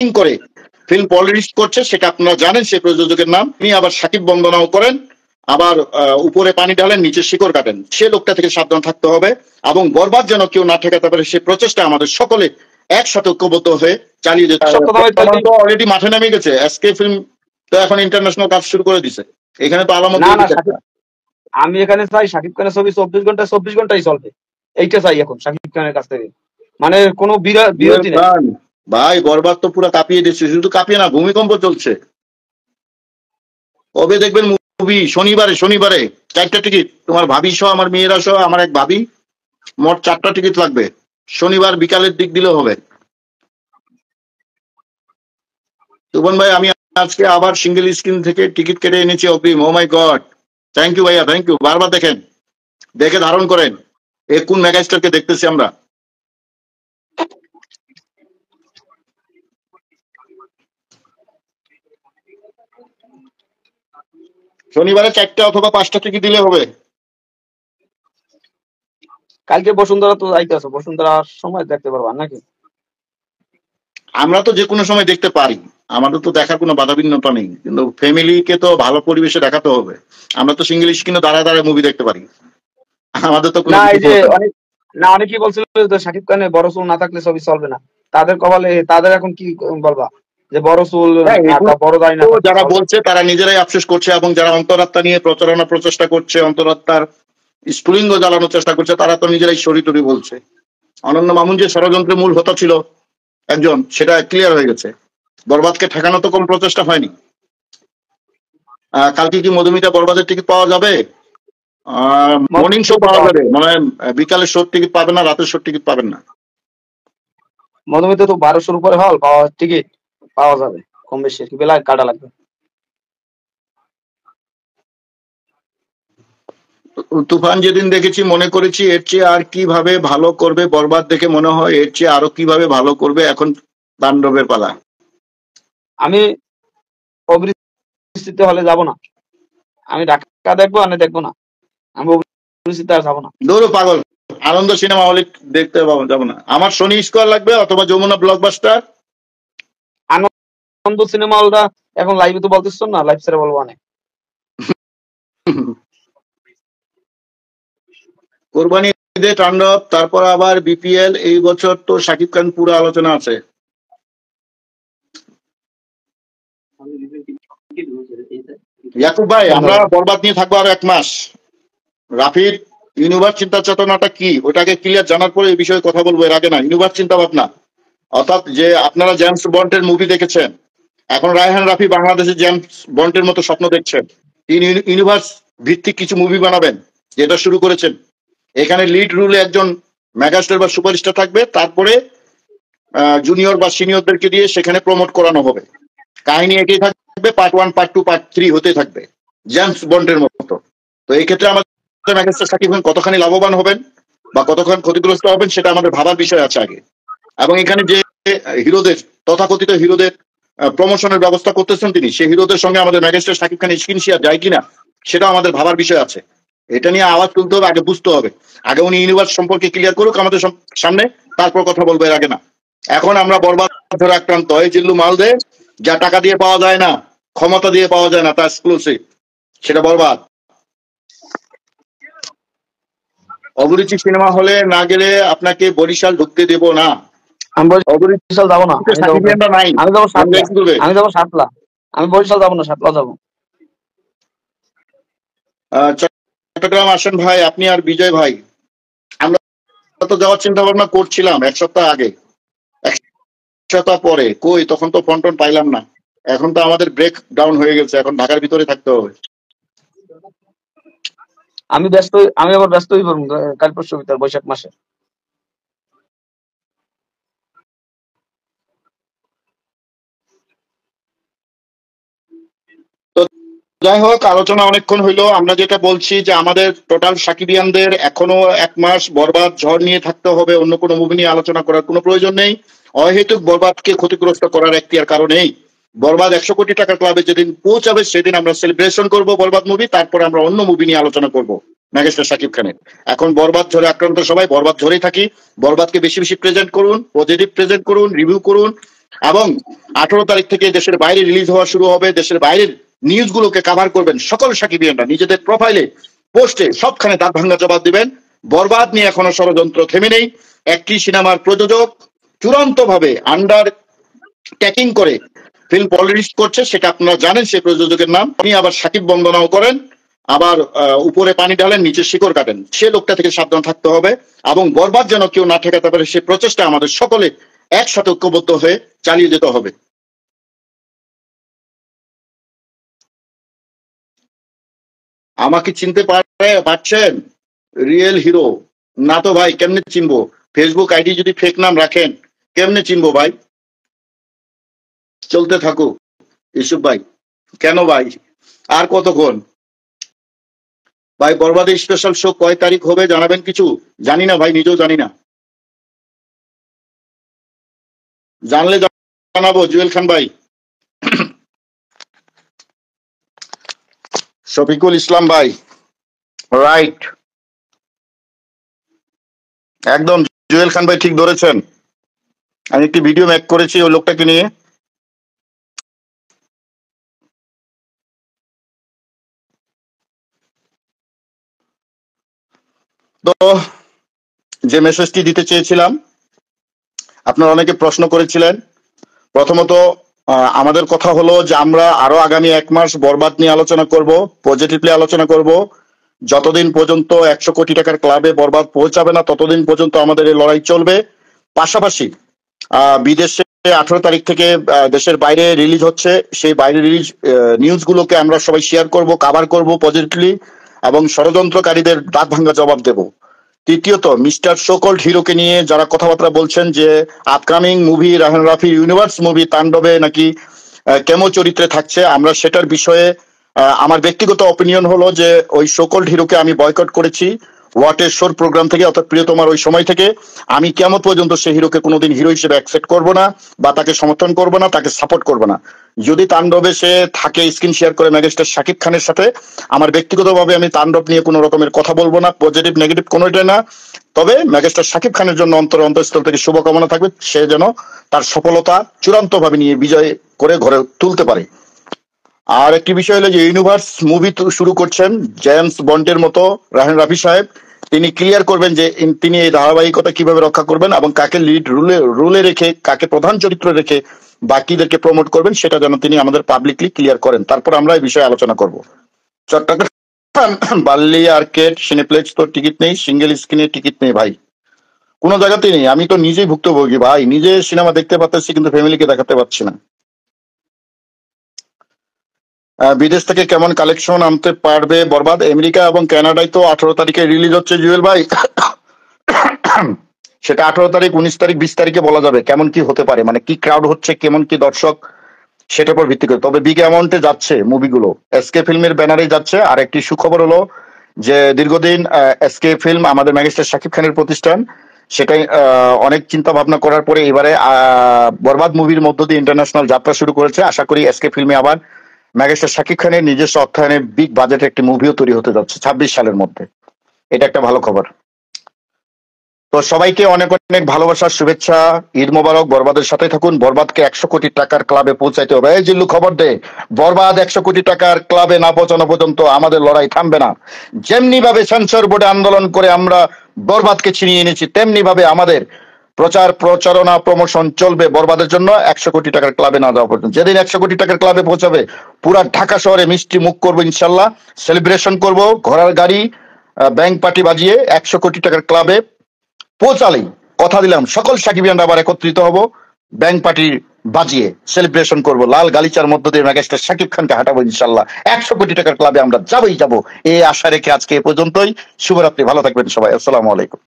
করে film politics করছে, সেটা আপনারা জানেন। সেই প্রযোজকের নাম, তিনি আবার সাকিব বন্দনাও করেন, আবার উপরে পানি ঢালেন, নিচে শিকড় কাটেন। সে লোকটা থেকে সাবধান থাকতে হবে, এবং বরবাদ যেন কেউ না ঠেকাতে পারে সে প্রচেষ্টা আমাদের সকলে একসাথে ঐক্যবদ্ধ হয়ে চালিয়ে যেতে হবে। অলরেডি মাঠে নেমে গেছে এসকে ফিল্ম, তো এখন ইন্টারন্যাশনাল কাজ শুরু করে দিছে। এখানে তো আলামত আমি এখানে চাই শাকিব খানের ছবি 24 ঘন্টাই চলবে, এইটা চাই এখন শাকিব খানের কাছ থেকে, মানে কোনো বিরতি নেই। ভাই বরবাদ তো পুরো কাঁপিয়ে দিচ্ছে, শুধু কাঁপিয়ে না, ভূমিকম্প চলছে। কবে দেখবেন মুভি? শনিবারে 4টা টিকিট, তোমার ভাবি সহ, আমার মেয়েরা সহ, আমার এক ভাবি, মোট 4টা টিকিট লাগবে। শনিবার বিকালের দিক দিলেও হবে। তুবন ভাই, আমি আজকে আবার সিঙ্গেল স্ক্রিন থেকে টিকিট কেটে এনেছি অগ্রিম। ও মাই গড, থ্যাংক ইউ ভাইয়া, থ্যাংক ইউ। বারবার দেখেন, দেখে ধারণ করেন, এ কোন মেগাস্টারকে দেখতেছি আমরা। শনিবারে 4টা অথবা 5টা টিকিট দিলে হবে। কালকে বসুন্ধরা তো যাইতেছে, বসুন্ধরার সময় দেখতে পারবা নাকি? আমরা তো যে কোনো সময় দেখতে পারি, আমাদের তো দেখার কোনো বাধাবিঘ্নতা নেই, কিন্তু ফ্যামিলিকে তো ভালো পরিবেশে দেখাতে হবে। আমরা তো সিঙ্গেল স্ক্রিনে দাঁড়ায় মুভি দেখতে পারি, আমাদের তো না। এই যে অনেকেই বলছিল যে শাকিব খানের বড় চুল না থাকলে ছবি চলবে না, তাদের কপালে, তাদের এখন কি বলবা যে বড় চুল বড় দাড়ি না? যারা বলছে তারা নিজেরাই আফসোস করছে, এবং যারা অন্তরাত্মা নিয়ে প্রচেষ্টা করছে, অন্তরাত্মার স্ফুলিঙ্গ জ্বালানোর চেষ্টা করছে, তারা তো নিজেরাই সরিটরি বলছে। অনন্য মামুন যে ষড়যন্ত্রের মূল হোতা ছিল একজন, সেটা ক্লিয়ার হয়ে গেছে। বরবাদকে ঠেকানো তো কোনো প্রচেষ্টা হয়নি। কালকে কি মধুমিতা বরবাদের টিকিট পাওয়া যাবে? মর্নিং শো পাওয়া যাবে, মানে বিকালের শোর টিকিট পাবেন না, রাতের শোর টিকিট পাবেন না। মধুমিতা তো 1200 উপরে হল পাওয়া, টিকিট পাওয়া যাবে কম বেশি, কি বেলা কাটা লাগবে। তুফান যেদিন দেখেছি মনে করেছি এর চেয়ে আর কিভাবে ভালো করবে। বরবাদ দেখে মনে হয় এর চেয়ে আরো কিভাবে ভালো করবে। এখন তাণ্ডবের পালা। আমি অভিনেত্রী হলে যাব না, আমি ঢাকা দেখবো, আমি দেখবো না, আমি অভিনেত্রী আর যাবো না। দৌড়ো পাগল, আনন্দ সিনেমা হলে দেখতে যাবো না। আমার শনি স্কোয়ার লাগবে অথবা যমুনা ব্লকবাস্টার। আনন্দ সিনেমা হলটা এখন লাইভে তো বলতেছ না, লাইভ ছেড়ে বলবো অনেক। কোরবানি ঈদে তাণ্ডব, তারপর আবার বিপিএল। এই বছর তো শাকিব খান পুরো আলোচনা আছে। ইয়াকুব ভাই, আমরা বরবাদ নিয়ে থাকবো আরো 1 মাস। রাফির ইউনিভার্স চিন্তা চেতনাটা কি, ওটাকে ক্লিয়ার জানার পরে এই বিষয়ে কথা বলবো, এর আগে না। ইউনিভার্স চিন্তা ভাবনা, অর্থাৎ যে আপনারা জেমস বন্ডের মুভি দেখেছেন, এখন রায়হান রাফি বাংলাদেশে জেমস বন্ডের মতো স্বপ্ন দেখছেন। তিনি ইউনিভার্স ভিত্তিক কিছু মুভি বানাবেন, যেটা শুরু করেছেন। এখানে লিড রোলে একজন মেগাস্টার বা সুপারস্টার থাকবে, তারপরে জুনিয়র বা সিনিয়রদেরকে দিয়ে সেখানে প্রমোট করানো হবে। কাহিনী একই থাকবে, পার্ট 1, পার্ট 2, পার্ট 3 হতে থাকবে, জেমস বন্ডের মতো। তো এই ক্ষেত্রে আমাদের মেগাস্টার শাকিব খান কতখানি লাভবান হবেন বা কতখানি ক্ষতিগ্রস্ত হবেন, সেটা আমাদের ভাবার বিষয় আছে আগে। এবং এখানে যে হিরোদের, তথাকথিত হিরোদের প্রমোশনের ব্যবস্থা করতেছেন তিনি, সেই হিরোদের সঙ্গে আমাদের মেগাস্টার শাকিব খানের স্ক্রিন শেয়ার যায় কিনা, সেটা আমাদের ভাবার বিষয় আছে। এটা নিয়ে আওয়াজ তুলতে হবে, আগে বুঝতে হবে। আগে উনি ইউনিভার্স সম্পর্কে ক্লিয়ার করুক আমাদের সামনে, তারপর কথা বলবো, এর আগে না। এখন আমরা বরবাদ ধরে আক্রান্ত। এই জিল্লু মাল দে, যা টাকা দিয়ে পাওয়া যায় না, ক্ষমতা দিয়ে পাওয়া যায় না, তা এক্সক্লুসিভ, সেটা বরবাদ। অভিরুচি সিনেমা হলে না গেলে আপনাকে বরিশাল ঢুকতে দেব না। আমি বরিশাল যাবো না, আমি যাবো সাতলা। আমি বরিশাল যাবো না, সাতলা যাবো। চট্টগ্রাম আসেন ভাই, আপনি আর বিজয় ভাই। আমরা তো যাওয়ার চিন্তা ভাবনা করছিলাম 1 সপ্তাহ আগে, 1 সপ্তাহ পরে কই, তখন তো ফোন টোন পাইলাম না। এখন তো আমাদের ব্রেক ডাউন হয়ে গেছে, এখন ঢাকার ভিতরে থাকতে হবে। আমি আবার ব্যস্ত হয়ে পড়ব কাল পরশু ভিতর, বৈশাখ মাসে। যাই হোক, আলোচনা অনেকক্ষণ হইলো। আমরা যেটা বলছি যে আমাদের টোটাল সাকিবিয়ানদের এখনো 1 মাস বরবাদ ঝড় নিয়ে থাকতে হবে, অন্য কোনো মুভি নিয়ে আলোচনা করার কোনো প্রয়োজন নেই। অহেতুক বরবাদকে ক্ষতিগ্রস্ত করার এখতিয়ার কারো নেই। বরবাদ 100 কোটি টাকা ক্লাবে যেদিন পৌঁছাবে, সেদিন আমরা সেলিব্রেশন করব বরবাদ মুভি, তারপরে আমরা অন্য মুভি নিয়ে আলোচনা করব মেগাস্টার শাকিব খানের। এখন বরবাদ ঝড়ে আক্রান্ত সবাই, বরবাদ ঝড়েই থাকি। বরবাদকে বেশি বেশি প্রেজেন্ট করুন, পজিটিভ প্রেজেন্ট করুন, রিভিউ করুন, এবং 18 তারিখ থেকে দেশের বাইরে রিলিজ হওয়া শুরু হবে। দেশের বাইরের নিউজগুলোকে কভার করবেন সকল সাকিবিয়ানরা, নিজেদের প্রোফাইলে পোস্টে সবখানে দাঁত ভাঙ্গা জবাব দিবেন। বরবাদ নিয়ে এখনো ষড়যন্ত্র থেমে নেই। একটি সিনেমার প্রযোজক চূড়ান্ত ভাবে আন্ডার ট্যাকিং করে ফিল্ম পলিটিক্স করছে, সেটা আপনারা জানেন। সেই প্রযোজকের নাম, উনি আবার সাকিব বন্দনাও করেন, আবার উপরে পানি ঢালেন, নিচে শিকড় কাটেন। সে লোকটা থেকে সাবধান থাকতে হবে এবং বরবাদ যেন কেউ না ঠেকাতে পারে, সে প্রচেষ্টা আমাদের সকলে একসাথে ঐক্যবদ্ধ হয়ে চালিয়ে যেতে হবে। আমাকে চিনতে পারছেন? রিয়েল হিরো না তো ভাই, কেমনে চিনবো? ফেসবুক আইডি যদি ফেক নাম রাখেন কেমনে চিনবো ভাই? চলতে থাকুক ইউসুফ ভাই। কেন ভাই, আর কতক্ষণ ভাই? বরবাদের স্পেশাল শো কয় তারিখ হবে জানাবেন কিছু? জানি না ভাই, নিজেও জানি না। জানলে জানাবো জুয়েল খান ভাই। শফিকুল ইসলাম ভাই, রাইট, একদম জুয়েল খান ভাই ঠিক ধরেছেন। আমি একটি ভিডিও মেক করেছি ওই লোকটাকে নিয়ে। তো যে মেসেজটি দিতে চেয়েছিলাম, আপনারা অনেকে প্রশ্ন করেছিলেন। প্রথমত আমাদের কথা হলো যে আমরা আরো আগামী 1 মাস বরবাদ নিয়ে আলোচনা করব, পজিটিভলি আলোচনা করব। যতদিন পর্যন্ত 100 কোটি টাকার ক্লাবে বরবাদ পৌঁছাবে না ততদিন পর্যন্ত আমাদের এই লড়াই চলবে। পাশাপাশি বিদেশে 18 তারিখ থেকে দেশের বাইরে রিলিজ হচ্ছে, সেই বাইরে রিলিজ নিউজগুলোকে আমরা সবাই শেয়ার করব, কভার করব পজিটিভলি এবং ষড়যন্ত্রকারীদের দাঁত ভাঙ্গা জবাব দেব। তৃতীয়ত, মিস্টার সোকল্ড হিরোকে নিয়ে যারা কথাবার্তা বলছেন যে upcoming movie Raihan Rafi universe movie তাণ্ডবে নাকি কেমো চরিত্রে থাকছে, আমরা সেটার বিষয়ে আমার ব্যক্তিগত অপিনিয়ন হলো যে ওই সোকল্ড হিরোকে আমি বয়কট করেছি ওয়াটের শোর প্রোগ্রাম থেকে, অর্থাৎ প্রিয়তমার ওই সময় থেকে। আমি কেমন পর্যন্ত সেই হিরোকে কোনোদিন হিরো হিসেবে অ্যাকসেপ্ট করবো না, বা তাকে সমর্থন করবো না, তাকে সাপোর্ট করবো না। যদি তাণ্ডবে সে থাকে স্ক্রিন শেয়ার করে মেগাস্টার শাকিব খানের সাথে, আমার ব্যক্তিগতভাবে আমি তাণ্ডব নিয়ে কোনো রকমের কথা বলবো না, পজিটিভ নেগেটিভ কোনোটাই না। তবে মেগাস্টার শাকিব খানের জন্য অন্তঃস্থল থেকে শুভকামনা থাকবে, সে যেন তার সফলতা চূড়ান্ত ভাবে নিয়ে বিজয় করে ঘরে তুলতে পারে। আর একটি বিষয় হলো যে ইউনিভার্স মুভি শুরু করছেন জেমস বন্ডের মতো রাহান রাফি সাহেব, তিনি ক্লিয়ার করবেন যে তিনি এই ধারাবাহিকতা কিভাবে রক্ষা করবেন এবং কাকে লিড রুলে রেখে, কাকে প্রধান চরিত্র রেখে বাকিদেরকে প্রমোট করবেন, সেটা যেন তিনি আমাদের পাবলিকলি ক্লিয়ার করেন। তারপর আমরা এই বিষয়ে আলোচনা করব। চট্টগ্রাম বার্লি আর্কেড সিনেপ্লেক্স তো টিকিট নেই, সিঙ্গেল স্ক্রিনের টিকিট নেই ভাই, কোনো জায়গাতেই নেই। আমি তো নিজেই ভুক্তভোগী ভাই, নিজে সিনেমা দেখতে পাচ্ছি কিন্তু ফ্যামিলিকে দেখাতে পারছি না। বিদেশ থেকে কেমন কালেকশন আনতে পারবে বরবাদ? আমেরিকা এবং কানাডায় তো 18 তারিখে রিলিজ হচ্ছে জুয়েল ভাই। সেটা 18 তারিখ, 19 তারিখ, 20 তারিখে বলা যাবে কেমন কি হতে পারে, মানে কি ক্রাউড হচ্ছে, কেমন কি দর্শক, সেটার উপর ভিত্তি করে। তবে বিগ অ্যামাউন্টে যাচ্ছে মুভিগুলো, এসকে ফিল্মের ব্যানারে যাচ্ছে। আর একটি সুখবর হলো যে দীর্ঘদিন এসকে ফিল্ম আমাদের মেগাস্টার শাকিব খানের প্রতিষ্ঠান, সেটাই অনেক চিন্তা ভাবনা করার পরে এবারে বরবাদ মুভির মধ্য দিয়ে ইন্টারন্যাশনাল যাত্রা শুরু করেছে। আশা করি এসকে ফিল্মে আবার মেগাস্টার শাকিব খানের নিজস্ব অর্থায়নে বিগ বাজেট একটি মুভিও তৈরি হতে যাচ্ছে 26 সালের মধ্যে। এটা একটা ভালো খবর। তো সবাইকে অনেক অনেক ভালোবাসার শুভেচ্ছা, ঈদ মোবারক। বরবাদের সাথে থাকুন, বরবাদকে 100 কোটি টাকার ক্লাবে পৌঁছাইতে হবে। এই জিল্লু খবর দে, বরবাদ 100 কোটি টাকার ক্লাবে না পৌঁছানো পর্যন্ত আমাদের লড়াই থামবে না। যেমনি ভাবে সেন্সর বোর্ডে আন্দোলন করে আমরা বরবাদকে ছিনিয়ে এনেছি, তেমনি ভাবে আমাদের প্রচারণা প্রমোশন চলবে বরবাদের জন্য 100 কোটি টাকার ক্লাবে না যাওয়া পর্যন্ত। যেদিন 100 কোটি টাকার ক্লাবে পৌঁছাবে, পুরা ঢাকা শহরে মিষ্টি মুখ করবো ইনশাল্লাহ, সেলিব্রেশন করব, ঘোড়ার গাড়ি ব্যাংক পার্টি বাজিয়ে 100 কোটি টাকার ক্লাবে পৌঁছালেই কথা দিলাম সকল সাকিবিয়ানরা আবার একত্রিত হব, ব্যাংক পার্টি বাজিয়ে সেলিব্রেশন করব, লাল গালিচার মধ্য দিয়ে মেগাস্টার শাকিব খানকে হাঁটাবো ইনশাল্লাহ। 100 কোটি টাকার ক্লাবে আমরা যাবোই যাবো, এই আশা রেখে আজকে এ পর্যন্তই। শুভরাত্রি, ভালো থাকবেন সবাই, আসসালামু আলাইকুম।